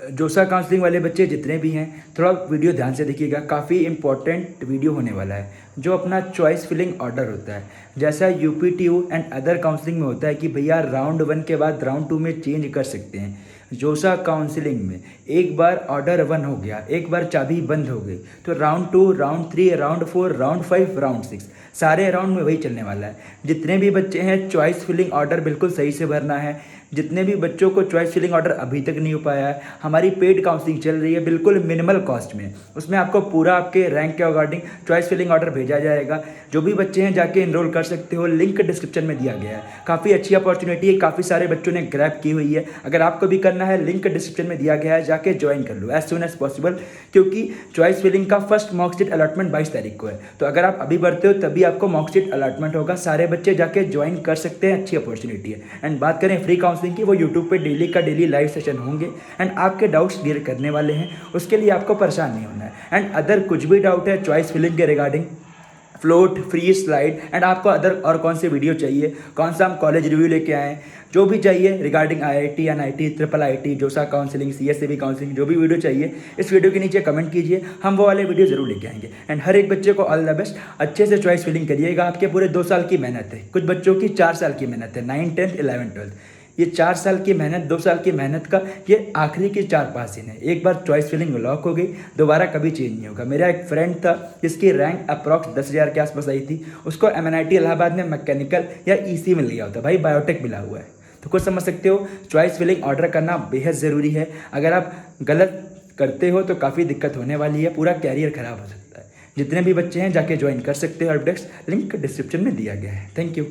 जोसा काउंसलिंग वाले बच्चे जितने भी हैं, थोड़ा वीडियो ध्यान से देखिएगा, काफ़ी इंपॉर्टेंट वीडियो होने वाला है। जो अपना चॉइस फिलिंग ऑर्डर होता है, जैसा यूपीटीयू एंड अदर काउंसलिंग में होता है कि भैया राउंड 1 के बाद राउंड 2 में चेंज कर सकते हैं, जोसा काउंसलिंग में एक बार ऑर्डर 1 हो गया, एक बार चाबी बंद हो गई, तो round 2, round 3, round 4, round 5, round 6 सारे राउंड में वही चलने वाला है। जितने भी बच्चे हैं चॉइस फिलिंग ऑर्डर बिल्कुल सही से भरना है। जितने भी बच्चों को चॉइस फिलिंग ऑर्डर अभी तक नहीं हो पाया है, हमारी पेड काउंसलिंग चल रही है बिल्कुल मिनिमल कॉस्ट में। उसमें आपको पूरा आपके रैंक के अकॉर्डिंग चॉइस फिलिंग ऑर्डर भेजा जाएगा। जो भी बच्चे हैं जाके इनरोल कर सकते हो, लिंक डिस्क्रिप्शन में दिया गया है। काफ़ी अच्छी अपॉर्चुनिटी है, काफ़ी सारे बच्चों ने ग्रैब की हुई है। अगर आपको भी करना है, लिंक डिस्क्रिप्शन में दिया गया है, जाके ज्वाइन कर लो एज सुन एज पॉसिबल, क्योंकि चॉइस फिलिंग का फर्स्ट मॉक शीट अलॉटमेंट 22 तारीख को है। तो अगर आप अभी भरते हो तभी आपको मॉक शीट अलॉटमेंट होगा। सारे बच्चे जाके ज्वाइन कर सकते हैं, अच्छी अपॉर्चुनिटी है। एंड बात करें फ्री काउंसलिंग की, वो यूट्यूब पे डेली का डेली लाइव सेशन होंगे एंड आपके डाउट्स क्लियर करने वाले हैं। उसके लिए आपको परेशान नहीं होना है। एंड अदर कुछ भी डाउट है चॉइस फिलिंग के regarding, float, free slide and आपको अदर और कौन से वीडियो चाहिए, कौन सा हम कॉलेज रिव्यू लेके आएँ, जो भी चाहिए regarding IIT, NIT, triple IT, जोसा काउंसलिंग, सीएससीबी काउंसलिंग, जो भी वीडियो चाहिए इस वीडियो के नीचे कमेंट कीजिए, हम वो वाले वीडियो जरूर लेके आएंगे। एंड हर एक बच्चे को ऑल द बेस्ट, अच्छे से चॉइस फिलिंग करिएगा। आपके पूरे 2 साल की मेहनत है, कुछ बच्चों की 4 साल की मेहनत है, 9, 10, 11, 12। ये 4 साल की मेहनत, 2 साल की मेहनत का ये आखिरी के 4-5 दिन है। एक बार चॉइस फिलिंग लॉक हो गई, दोबारा कभी चेंज नहीं होगा। मेरा एक फ्रेंड था जिसकी रैंक अप्रॉक्स 10,000 के आसपास आई थी, उसको एमएनआईटी इलाहाबाद में मैकेनिकल या ईसी मिल गया होता, भाई बायोटेक मिला हुआ है। तो कुछ समझ सकते हो, चॉइस फिलिंग ऑर्डर करना बेहद ज़रूरी है। अगर आप गलत करते हो तो काफ़ी दिक्कत होने वाली है, पूरा कैरियर खराब हो सकता है। जितने भी बच्चे हैं जाके ज्वाइन कर सकते हो। अपडेट्स लिंक डिस्क्रिप्शन में दिया गया है। Thank you.